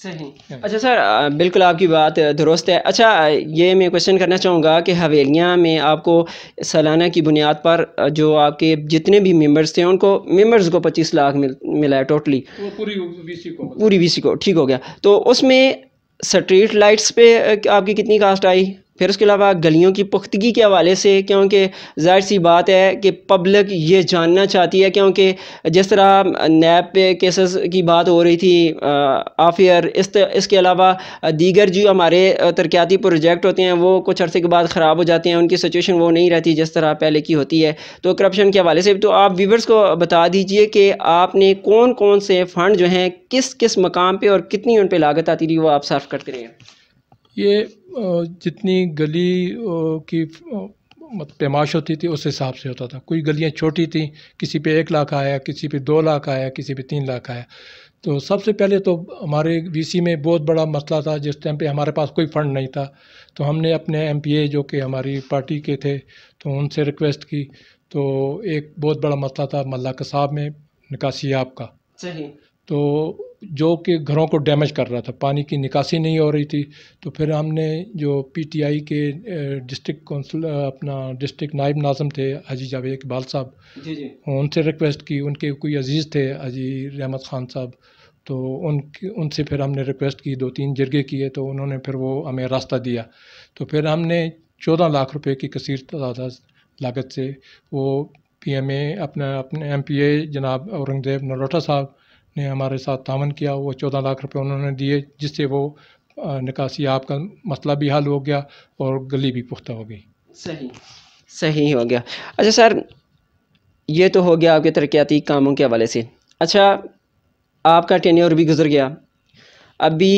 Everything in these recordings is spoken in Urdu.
صحیح. اچھا سر، بالکل آپ کی بات درست ہے. اچھا یہ میں کوشچن کرنا چاہوں گا کہ حویلیاں میں آپ کو سالانہ کی بنیاد پر جو آپ کے جتنے بھی ممبرس تھے ان کو ممبرس کو 25 لاکھ ملا ہے ٹوٹلی پوری وی سی کو. ٹھیک ہو گیا. تو اس میں اسٹریٹ لائٹس پہ آپ کی کتنی کاسٹ آئی؟ پھر اس کے علاوہ گلیوں کی پختگی کے حوالے سے، کیونکہ ظاہر سی بات ہے کہ پبلک یہ جاننا چاہتی ہے، کیونکہ جس طرح نیب پہ کیسز کی بات ہو رہی تھی آف ایئر، اس کے علاوہ دیگر جو ہمارے ترقیاتی پروجیکٹ ہوتے ہیں وہ کچھ عرصے کے بعد خراب ہو جاتے ہیں، ان کی سچویشن وہ نہیں رہتی جس طرح پہلے کی ہوتی ہے. تو کرپشن کے حوالے سے تو آپ ویورز کو بتا دیجئے کہ آپ نے کون کون سے فنڈ جو ہیں کس کس مقام پہ اور کتنی ان پہ لاگت آتی تھی وہ آپ صرف کرتے رہے ہیں. یہ جتنی گلی کی پیمائش ہوتی تھی اس حساب سے ہوتا تھا. کوئی گلیاں چھوٹی تھیں، کسی پہ 1 لاکھ آیا، کسی پہ 2 لاکھ آیا، کسی پہ 3 لاکھ آیا. تو سب سے پہلے تو ہمارے وی سی میں بہت بڑا مسئلہ تھا. جس ٹائم پہ ہمارے پاس کوئی فنڈ نہیں تھا تو ہم نے اپنے ایم پی اے جو کہ ہماری پارٹی کے تھے تو ان سے ریکویسٹ کی. تو ایک بہت بڑا مسئلہ تھا محلہ قصاب میں نکاسی آب کا. صحیح. تو جو کہ گھروں کو ڈیمیج کر رہا تھا، پانی کی نکاسی نہیں ہو رہی تھی. تو پھر ہم نے جو پی ٹی آئی کے ڈسٹرکٹ کونسل اپنا ڈسٹرکٹ نائب ناظم تھے حاجی جاوید اقبال صاحب، جی ان سے ریکویسٹ کی. ان کے کوئی عزیز تھے حاجی رحمت خان صاحب، تو ان سے پھر ہم نے ریکویسٹ کی، 2-3 جرگے کیے تو انہوں نے پھر وہ ہمیں راستہ دیا. تو پھر ہم نے 14 لاکھ روپے کی کثیر تعداد لاگت سے وہ پی ایم اے اپنے ایم پی اے جناب اورنگزیب نروٹا صاحب نے ہمارے ساتھ تعاون کیا. وہ 14 لاکھ روپے انہوں نے دیے جس سے وہ نکاسی آب کا مسئلہ بھی حل ہو گیا اور گلی بھی پختہ ہو گئی. صحیح ہو گیا. اچھا سر، یہ تو ہو گیا آپ کے ترقیاتی کاموں کے حوالے سے. اچھا آپ کا ٹینیور بھی گزر گیا، ابھی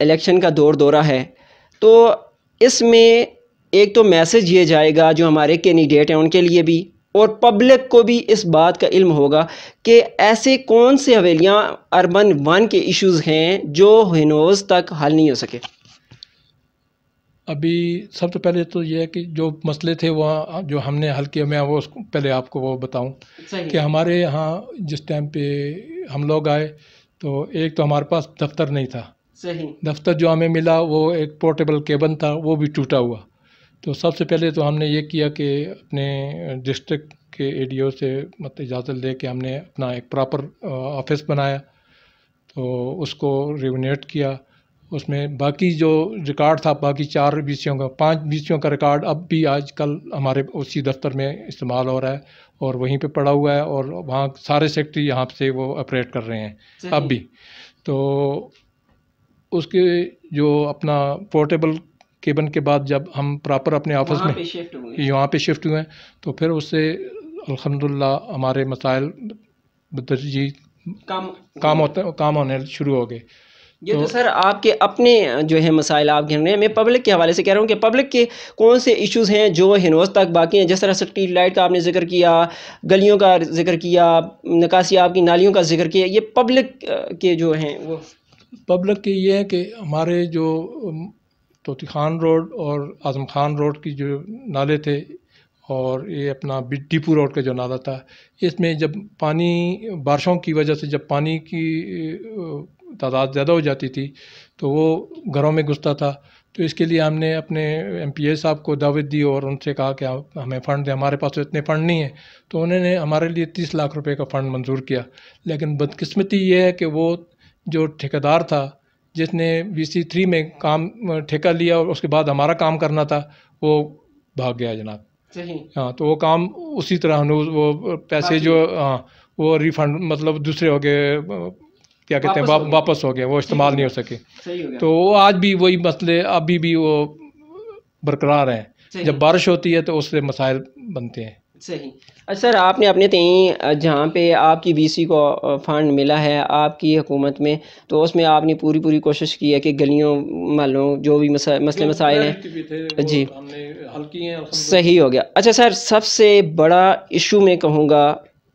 الیکشن کا دورہ ہے، تو اس میں ایک تو میسج یہ جائے گا جو ہمارے کینڈیڈیٹ ہیں ان کے لیے بھی اور پبلک کو بھی اس بات کا علم ہوگا کہ ایسے کون سے حویلیاں اربن 1 کے ایشوز ہیں جو ہنوز تک حل نہیں ہو سکے. ابھی سب سے پہلے تو یہ ہے کہ جو مسئلے تھے وہ جو ہم نے حل کیے، میں وہ پہلے آپ کو وہ بتاؤں کہ ہمارے یہاں جس ٹائم پہ ہم لوگ آئے تو ایک تو ہمارے پاس دفتر نہیں تھا. دفتر جو ہمیں ملا وہ ایک پورٹیبل کیبن تھا، وہ بھی ٹوٹا ہوا. تو سب سے پہلے تو ہم نے یہ کیا کہ اپنے ڈسٹرکٹ کے اے ڈی او سے اجازت لے کے ہم نے اپنا ایک پراپر آفس بنایا. تو اس کو ریونیٹ کیا. اس میں باقی جو ریکارڈ تھا باقی 4 ویسیوں کا 5 ویسیوں کا ریکارڈ اب بھی آج کل ہمارے اسی دفتر میں استعمال ہو رہا ہے اور وہیں پہ پڑا ہوا ہے اور وہاں سارے سیکٹری یہاں سے وہ آپریٹ کر رہے ہیں اب بھی. تو اس کے جو اپنا پورٹیبل کیبن کے بعد جب ہم پراپر اپنے آفس میں یہاں پہ شفٹ ہوئے تو پھر اس سے الحمدللہ ہمارے مسائل بدرجی کام ہونے شروع ہو گئے. یہ تو سر آپ کے اپنے جو ہے مسائل آپ گن رہے ہیں، میں پبلک کے حوالے سے کہہ رہا ہوں کہ پبلک کے کون سے ایشوز ہیں جو ہنوز تک باقی ہیں. جس طرح اسٹریٹ لائٹ کا آپ نے ذکر کیا، گلیوں کا ذکر کیا، نکاسی آپ کی نالیوں کا ذکر کیا، یہ پبلک کے جو ہیں وہ پبلک کے یہ ہے کہ ہمارے جو طوطی خان روڈ اور اعظم خان روڈ کی جو نالے تھے اور یہ اپنا ڈیپو روڈ کا جو نالا تھا، اس میں جب پانی بارشوں کی وجہ سے جب پانی کی تعداد زیادہ ہو جاتی تھی تو وہ گھروں میں گھستا تھا. تو اس کے لیے ہم نے اپنے ایم پی اے صاحب کو دعوت دی اور ان سے کہا کہ ہمیں فنڈ دیں. ہمارے پاس تو اتنے فنڈ نہیں ہیں. تو انہوں نے ہمارے لیے 30 لاکھ روپے کا فنڈ منظور کیا. لیکن بدقسمتی یہ ہے کہ وہ جو ٹھیکیدار تھا جس نے VC3 میں کام ٹھیکہ لیا اور اس کے بعد ہمارا کام کرنا تھا وہ بھاگ گیا جناب. ہاں تو وہ کام اسی طرح وہ پیسے جو وہ ریفنڈ مطلب دوسرے ہو گئے، کیا کہتے ہیں واپس ہو گئے، وہ استعمال نہیں ہو سکے. تو وہ آج بھی وہی مسئلے ابھی بھی وہ برقرار ہیں. جب بارش ہوتی ہے تو اس سے مسائل بنتے ہیں. صحیح. اچھا سر، آپ نے اپنے تئیں جہاں پہ آپ کی VC کو فنڈ ملا ہے آپ کی حکومت میں، تو اس میں آپ نے پوری کوشش کی ہے کہ گلیوں محلوں جو بھی مسئلے مسائل ہیں جی صحیح ہو گیا. اچھا سر، سب سے بڑا ایشو میں کہوں گا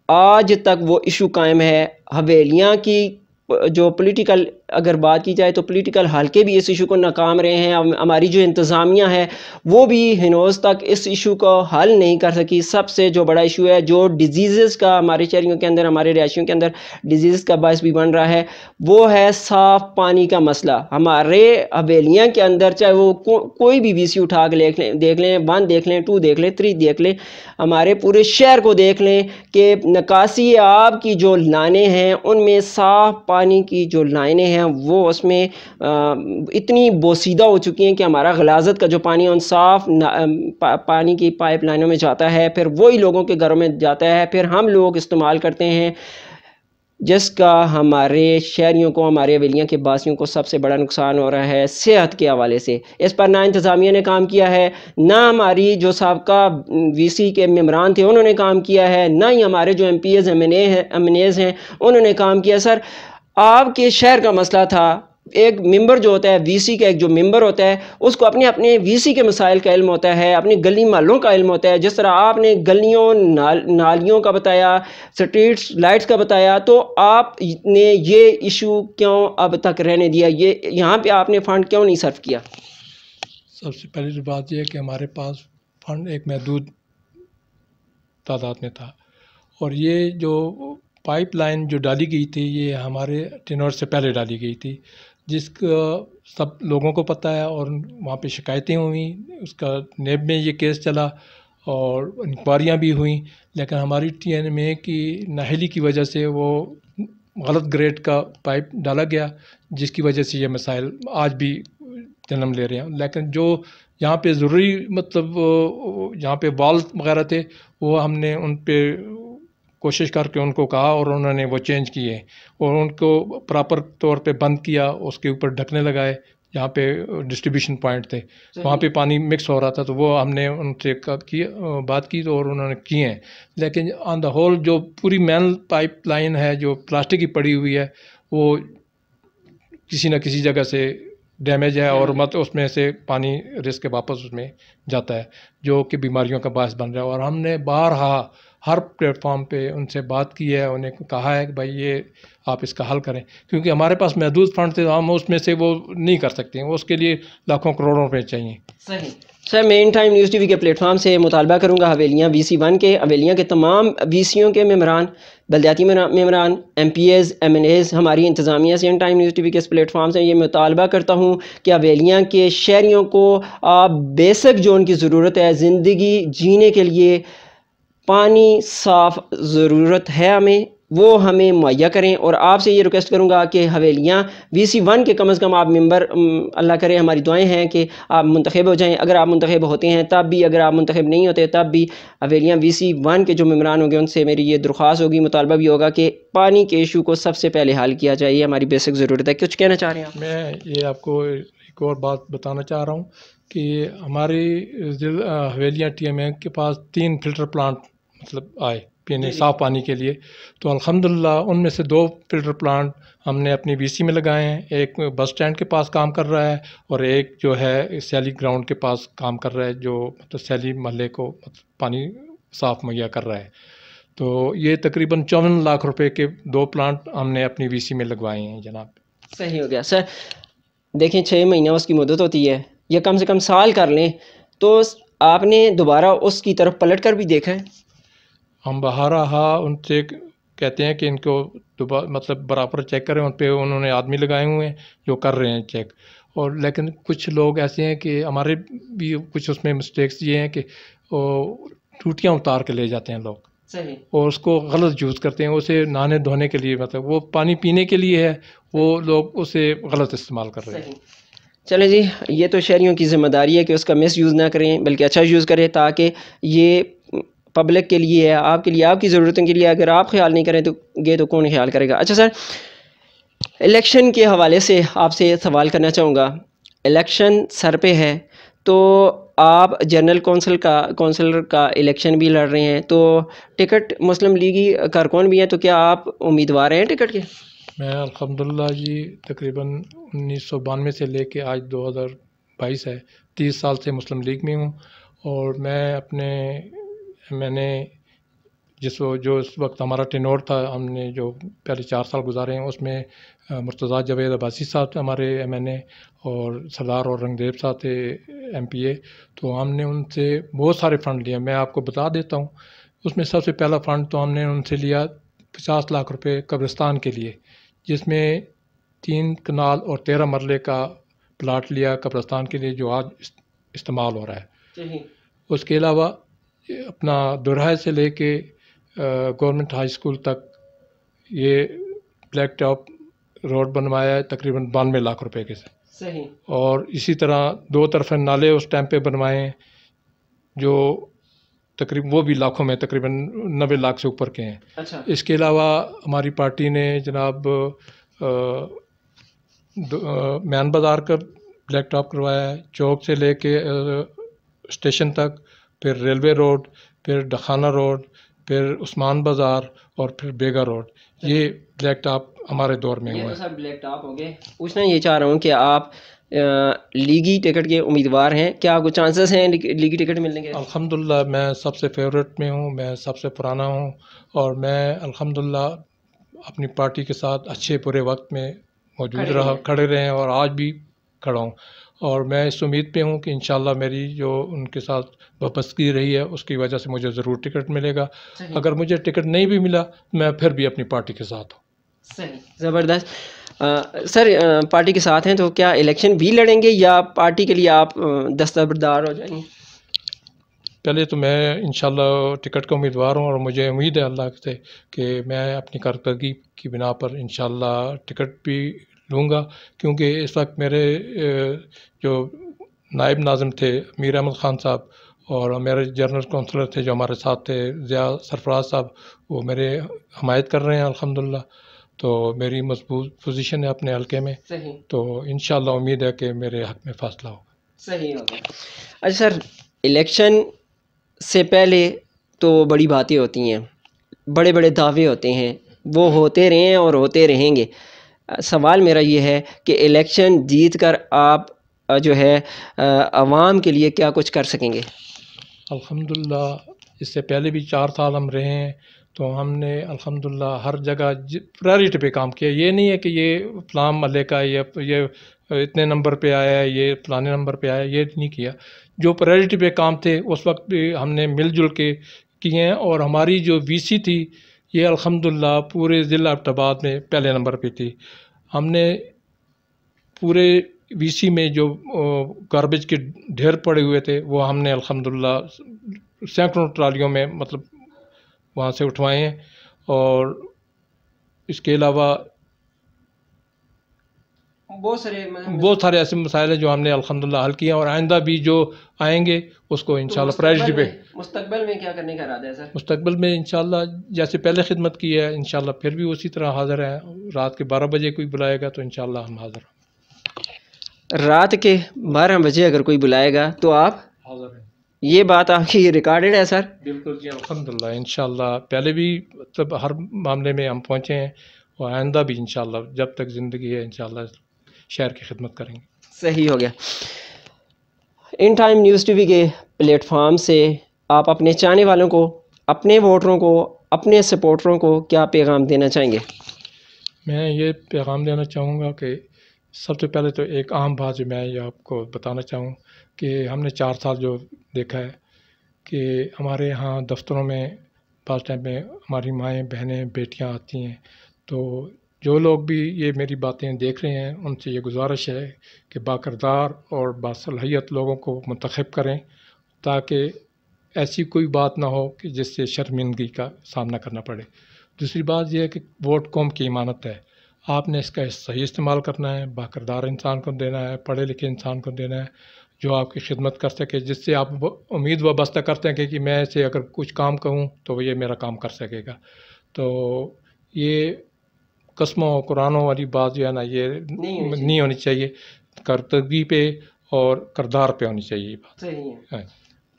آج تک وہ ایشو قائم ہے، حویلیاں کی جو پولیٹیکل اگر بات کی جائے تو پولیٹیکل حلقے بھی اس ایشو کو ناکام رہے ہیں. ہماری جو انتظامیہ ہے وہ بھی ہنوز تک اس ایشو کو حل نہیں کر سکی. سب سے جو بڑا ایشو ہے جو ڈیزیزز کا ہمارے شہریوں کے اندر, ہمارے رہائشیوں کے اندر ڈیزیز کا باعث بھی بن رہا ہے, وہ ہے صاف پانی کا مسئلہ. ہمارے حویلیاں کے اندر چاہے وہ کوئی بھی وی سی اٹھا کے دیکھ لیں 1 دیکھ لیں 2 دیکھ لیں 3 دیکھ لیں, ہمارے پورے شہر کو دیکھ لیں کہ نکاسی آب کی جو لائنیں ہیں ان میں صاف پانی کی جو لائنیں ہیں وہ اس میں اتنی بوسیدہ ہو چکی ہیں کہ ہمارا غلاظت کا جو پانی ہے ان صاف پانی کی پائپ لائنوں میں جاتا ہے, پھر وہی لوگوں کے گھروں میں جاتا ہے, پھر ہم لوگ استعمال کرتے ہیں, جس کا ہمارے شہریوں کو, ہمارے حویلیاں کے باسیوں کو سب سے بڑا نقصان ہو رہا ہے صحت کے حوالے سے. اس پر نہ انتظامیہ نے کام کیا ہے, نہ ہماری جو سابقہ وی سی کے ممبران تھے انہوں نے کام کیا ہے, نہ ہی ہمارے جو MPAs MNAs ہیں انہوں نے کام کیا. سر آپ کے شہر کا مسئلہ تھا, ایک ممبر جو ہوتا ہے وی سی کا, ایک جو ممبر ہوتا ہے اس کو اپنے وی سی کے مسائل کا علم ہوتا ہے, اپنی گلی محلوں کا علم ہوتا ہے. جس طرح آپ نے گلیوں نالیوں کا بتایا, اسٹریٹس لائٹس کا بتایا, تو آپ نے یہ ایشو کیوں اب تک رہنے دیا, یہ یہاں پہ آپ نے فنڈ کیوں نہیں صرف کیا؟ سب سے پہلی بات یہ ہے کہ ہمارے پاس فنڈ ایک محدود تعداد میں تھا, اور یہ جو پائپ لائن جو ڈالی گئی تھی یہ ہمارے ٹینور سے پہلے ڈالی گئی تھی, جس کا سب لوگوں کو پتہ ہے, اور وہاں پہ شکایتیں ہوئیں, اس کا نیب میں یہ کیس چلا اور انکوائریاں بھی ہوئیں, لیکن ہماری ٹی این ایم اے کی نااہلی کی وجہ سے وہ غلط گریڈ کا پائپ ڈالا گیا, جس کی وجہ سے یہ مسائل آج بھی جنم لے رہے ہیں. لیکن جو یہاں پہ ضروری مطلب یہاں پہ وال وغیرہ تھے وہ ہم نے ان پہ کوشش کر کے ان کو کہا اور انہوں نے وہ چینج کیے, اور ان کو پراپر طور پہ بند کیا, اس کے اوپر ڈھکنے لگائے. جہاں پہ ڈسٹریبیوشن پوائنٹ تھے وہاں پہ پانی مکس ہو رہا تھا, تو وہ ہم نے ان سے بات کی اور انہوں نے کیے ہیں. لیکن آن دا ہول جو پوری مین پائپ لائن ہے جو پلاسٹک کی پڑی ہوئی ہے وہ کسی نہ کسی جگہ سے ڈیمیج ہے, اور اس میں سے پانی رس کے واپس اس میں جاتا ہے, جو کہ بیماریوں کا باعث بن رہا ہے. اور ہم نے بارہا ہر پلیٹ فارم پہ ان سے بات کی ہے, انہیں کہا ہے کہ بھائی یہ آپ اس کا حل کریں, کیونکہ ہمارے پاس محدود فنڈ تھے, ہم اس میں سے وہ نہیں کر سکتے ہیں, اس کے لیے لاکھوں کروڑوں روپے چاہیے. صحیح. سر میں ان ٹائم نیوز ٹی وی کے پلیٹ فارم سے مطالبہ کروں گا حویلیاں وی سی 1 کے, حویلیاں کے تمام وی سیوں کے ممبران, بلدیاتی ممبران, MPAs MNAs, ہماری انتظامیہ سے ان ٹائم نیوز ٹی وی کے اس پلیٹ فارم سے یہ مطالبہ کرتا ہوں کہ حویلیاں کے شہریوں کو بیسک جو ان کی ضرورت ہے زندگی جینے کے لیے, پانی صاف ضرورت ہے ہمیں, وہ ہمیں مہیا کریں. اور آپ سے یہ ریکویسٹ کروں گا کہ حویلیاں وی سی 1 کے کم از کم آپ ممبر, اللہ کرے ہماری دعائیں ہیں کہ آپ منتخب ہو جائیں. اگر آپ منتخب ہوتے ہیں تب بھی, اگر آپ منتخب نہیں ہوتے تب بھی, حویلیاں وی سی 1 کے جو ممبران ہوں گے ان سے میری یہ درخواست ہوگی, مطالبہ بھی ہوگا کہ پانی کے ایشو کو سب سے پہلے حل کیا جائے, یہ ہماری بیسک ضرورت ہے. کچھ کہنا چاہ رہے ہیں آپ؟ میں یہ آپ کو ایک اور بات بتانا چاہ رہا ہوں کہ ہماری حویلیاں ٹی ایم اے کے پاس 3 فلٹر پلانٹ مطلب آئے پینے صاف پانی کے لیے, تو الحمدللہ ان میں سے 2 فلٹر پلانٹ ہم نے اپنی وی سی میں لگائے ہیں. ایک بس اسٹینڈ کے پاس کام کر رہا ہے, اور ایک جو ہے سیلی گراؤنڈ کے پاس کام کر رہا ہے, جو مطلب سیلی محلے کو پانی صاف مہیا کر رہا ہے. تو یہ تقریباً 54 لاکھ روپے کے 2 پلانٹ ہم نے اپنی وی سی میں لگوائے ہیں جناب. صحیح ہو گیا. سر دیکھیں 6 مہینہ اس کی مدت ہوتی ہے, یا کم سے کم سال کر لیں, تو آپ نے دوبارہ اس کی طرف پلٹ کر بھی دیکھا ہے؟ ہم بہرحا ان سے کہتے ہیں کہ ان کو مطلب برابر چیک کریں, ان پہ انہوں نے آدمی لگائے ہوئے ہیں جو کر رہے ہیں چیک. اور لیکن کچھ لوگ ایسے ہیں کہ ہمارے بھی کچھ اس میں مسٹیکس یہ ہیں کہ ٹوٹیاں اتار کے لے جاتے ہیں لوگ, صحیح, اور اس کو غلط یوز کرتے ہیں, اسے نہانے دھونے کے لیے, مطلب وہ پانی پینے کے لیے ہے, وہ لوگ اسے غلط استعمال کر رہے ہیں. چلیں جی, یہ تو شہریوں کی ذمہ داری ہے کہ اس کا مس یوز نہ کریں بلکہ اچھا یوز کریں, تاکہ یہ پبلک کے لیے ہے, آپ کے لیے, آپ کی ضرورتوں کے لیے. اگر آپ خیال نہیں کریں تو کون خیال کرے گا؟ اچھا سر, الیکشن کے حوالے سے آپ سے سوال کرنا چاہوں گا. الیکشن سر پہ ہے, تو آپ جنرل کونسلر کا الیکشن بھی لڑ رہے ہیں, تو ٹکٹ مسلم لیگی کارکن بھی ہیں, تو کیا آپ امیدوار ہیں ٹکٹ کے؟ میں الحمدللہ جی تقریباً 1992 سے لے کے آج 2022 ہے, 30 سال سے مسلم لیگ میں ہوں, اور میں نے جو اس وقت ہمارا ٹینور تھا، ہم نے جو پہلے 4 سال گزارے ہیں اس میں مرتضیٰ جاوید عباسی صاحب تھے ہمارے MNA، اور سردار اور رنگدیو صاحب تھے MPA، تو ہم نے ان سے بہت سارے فنڈ لیے. میں آپ کو بتا دیتا ہوں، اس میں سب سے پہلا فنڈ تو ہم نے ان سے لیا 50 لاکھ روپے قبرستان کے لیے، جس میں 3 کنال اور 13 مرلے کا پلاٹ لیا قبرستان کے لیے، جو آج استعمال ہو رہا ہے. اس کے علاوہ اپنا درہائے سے لے کے گورنمنٹ ہائی اسکول تک یہ بلیک ٹاپ روڈ بنوایا ہے تقریباً 92 لاکھ روپے کے سے. صحیح. اور اسی طرح 2 طرف نالے اس ٹائم پہ بنوائے ہیں جو تقریباً وہ بھی لاکھوں میں، تقریباً 90 لاکھ سے اوپر کے ہیں. اچھا. اس کے علاوہ ہماری پارٹی نے جناب مین بازار کا بلیک ٹاپ کروایا ہے، چوک سے لے کے اسٹیشن تک، پھر ریلوے روڈ، پھر ڈخانہ روڈ، پھر عثمان بازار اور پھر بیگا روڈ. یہ بلیک ٹاپ ہمارے دور میں ہوئے. یہ تو سر بلیک ٹاپ ہو گئے. پوچھنا یہ چاہ رہا ہوں کہ آپ لیگی ٹکٹ کے امیدوار ہیں، کیا کوئی چانسز ہیں لیگی ٹکٹ ملنے کے؟ الحمدللہ میں سب سے فیوریٹ میں ہوں، میں سب سے پرانا ہوں، اور میں الحمدللہ اپنی پارٹی کے ساتھ اچھے برے وقت میں موجود کھڑے رہے ہیں، اور آج بھی کھڑا ہوں. اور میں اس امید پہ ہوں کہ انشاءاللہ میری جو ان کے ساتھ وابستگی رہی ہے اس کی وجہ سے مجھے ضرور ٹکٹ ملے گا. اگر مجھے ٹکٹ نہیں بھی ملا میں پھر بھی اپنی پارٹی کے ساتھ ہوں. صحیح، زبردست. سر پارٹی کے ساتھ ہیں تو کیا الیکشن بھی لڑیں گے یا پارٹی کے لیے آپ دستبردار ہو جائیں گے؟ پہلے تو میں انشاءاللہ ٹکٹ کا امیدوار ہوں، اور مجھے امید ہے اللہ سے کہ میں اپنی کارکردگی کی بنا پر انشاءاللہ ٹکٹ بھی لوں گا، کیونکہ اس وقت میرے جو نائب ناظم تھے میر احمد خان صاحب، اور میرے جنرل کونسلر تھے جو ہمارے ساتھ تھے ضیاء سرفراز صاحب، وہ میرے حمایت کر رہے ہیں الحمدللہ. تو میری مضبوط پوزیشن ہے اپنے حلقے میں. صحیح. تو انشاءاللہ امید ہے کہ میرے حق میں فیصلہ ہوگا. صحیح ہوگا. اچھا سر، الیکشن سے پہلے تو بڑی باتیں ہوتی ہیں، بڑے بڑے دعوے ہوتے ہیں، وہ ہوتے رہے ہیں اور ہوتے رہیں گے. سوال میرا یہ ہے کہ الیکشن جیت کر آپ جو ہے عوام کے لیے کیا کچھ کر سکیں گے؟ الحمدللہ اس سے پہلے بھی 4 سال ہم رہے ہیں، تو ہم نے الحمدللہ ہر جگہ پرائرٹی پہ کام کیا. یہ نہیں ہے کہ یہ فلاں محلے کا یہ اتنے نمبر پہ آیا ہے، یہ فلانے نمبر پہ آیا ہے، یہ نہیں کیا. جو پرائرٹی پہ کام تھے اس وقت بھی ہم نے مل جل کے کیے ہیں، اور ہماری جو VC تھی یہ الحمدللہ پورے ضلع ایبٹ آباد میں پہلے نمبر پہ تھی. ہم نے پورے VC میں جو گاربیج کے ڈھیر پڑے ہوئے تھے وہ ہم نے الحمدللہ سینکڑوں ٹرالیوں میں مطلب وہاں سے اٹھوائے ہیں. اور اس کے علاوہ بہت سارے ایسے مسائل ہیں جو ہم نے الحمدللہ حل کیا، اور آئندہ بھی جو آئیں گے اس کو انشاءاللہ پرائرٹی پہ. مستقبل میں کیا کرنے کا ارادہ ہے سر؟ مستقبل میں انشاءاللہ جیسے پہلے خدمت کی ہے انشاءاللہ پھر بھی اسی طرح حاضر ہیں. رات کے 12 بجے کوئی بلائے گا تو انشاءاللہ ہم حاضر ہیں. رات کے 12 بجے اگر کوئی بلائے گا تو آپ حاضر ہیں؟ یہ بات آپ کی ریکارڈڈ ہے سر؟ بالکل جی الحمدللہ. انشاءاللہ پہلے بھی مطلب ہر معاملے میں ہم پہنچے ہیں، اور آئندہ بھی انشاءاللہ جب تک زندگی ہے انشاءاللہ شہر کی خدمت کریں گے. صحیح ہو گیا. ان ٹائم نیوز TV کے پلیٹ فارم سے آپ اپنے چاہنے والوں کو، اپنے ووٹروں کو، اپنے سپورٹروں کو کیا پیغام دینا چاہیں گے؟ میں یہ پیغام دینا چاہوں گا کہ سب سے پہلے تو ایک عام بات جو میں یہ آپ کو بتانا چاہوں کہ ہم نے 4 سال جو دیکھا ہے کہ ہمارے یہاں دفتروں میں بعض ٹائم میں ہماری مائیں بہنیں بیٹیاں آتی ہیں، تو جو لوگ بھی یہ میری باتیں دیکھ رہے ہیں ان سے یہ گزارش ہے کہ باکردار اور باصلاحیت لوگوں کو منتخب کریں، تاکہ ایسی کوئی بات نہ ہو کہ جس سے شرمندگی کا سامنا کرنا پڑے. دوسری بات یہ ہے کہ ووٹ قوم کی امانت ہے، آپ نے اس کا صحیح استعمال کرنا ہے، باکردار انسان کو دینا ہے، پڑھے لکھے انسان کو دینا ہے جو آپ کی خدمت کر سکے، جس سے آپ امید وابستہ کرتے ہیں کہ میں اسے اگر کچھ کام کہوں تو وہ یہ میرا کام کر سکے گا. تو یہ قسموں قرآنوں والی بات جو ہے نا یہ نہیں ہونی چاہیے، کارکردگی پہ اور کردار پہ ہونی چاہیے یہ بات. صحیح ہے.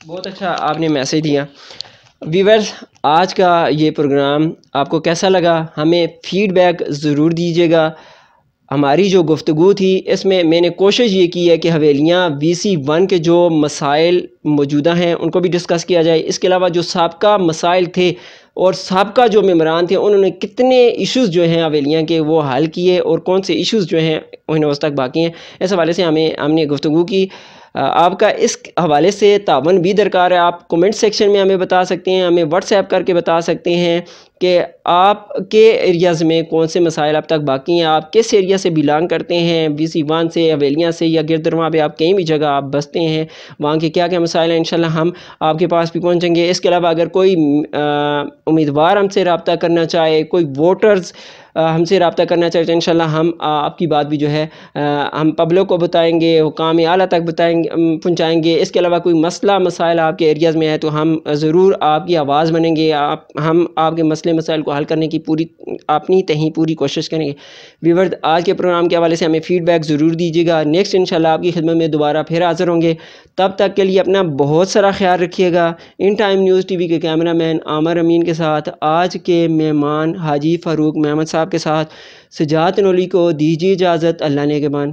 بہت اچھا آپ نے میسیج دیا. ویورز، آج کا یہ پروگرام آپ کو کیسا لگا ہمیں فیڈ بیک ضرور دیجیے گا. ہماری جو گفتگو تھی اس میں نے کوشش یہ کی ہے کہ حویلیاں VC1 کے جو مسائل موجودہ ہیں ان کو بھی ڈسکس کیا جائے. اس کے علاوہ جو سابقہ مسائل تھے اور سابقہ جو ممبران تھے انہوں نے کتنے ایشوز جو ہیں حویلیاں کے وہ حل کیے اور کون سے ایشوز جو ہیں انہیں اس تک باقی ہیں، اس حوالے سے ہم نے گفتگو کی۔ آپ کا اس حوالے سے تعاون بھی درکار ہے، آپ کومنٹ سیکشن میں ہمیں بتا سکتے ہیں، ہمیں واٹس ایپ کر کے بتا سکتے ہیں کہ آپ کے ایریاز میں کون سے مسائل اب تک باقی ہیں، آپ کس ایریا سے بلانگ کرتے ہیں، BC1 سے، حویلیاں سے، یا گردرواں پہ آپ کہیں بھی جگہ آپ بستے ہیں، وہاں کے کیا کیا مسائل ہیں، انشاءاللہ ہم آپ کے پاس بھی پہنچیں گے۔ اس کے علاوہ اگر کوئی امیدوار ہم سے رابطہ کرنا چاہے، کوئی ووٹرز ہم سے رابطہ کرنا چاہے، تو انشاءاللہ ہم آپ کی بات بھی جو ہے ہم پبلک کو بتائیں گے، حکام اعلیٰ تک پہنچائیں گے۔ اس کے علاوہ کوئی مسئلہ مسائل آپ کے ایریاز میں ہے تو ہم ضرور آپ کی آواز بنیں گے، ہم آپ کے مسئلے مسائل کو حل کرنے کی اپنی تہیں پوری کوشش کریں گے۔ ویورز، آج کے پروگرام کے حوالے سے ہمیں فیڈ بیک ضرور دیجیے گا، نیکسٹ انشاءاللہ آپ کی خدمت میں دوبارہ پھر حاضر ہوں گے۔ تب تک کے لیے اپنا بہت سارا خیال رکھیے گا۔ ان ٹائم نیوز ٹی وی کے کیمرہ مین عامر امین کے ساتھ آج کے مہمان حاجی فاروق محمد صاحب کے ساتھ سجاد نولی کو دیجیے اجازت۔ اللہ نگہبان۔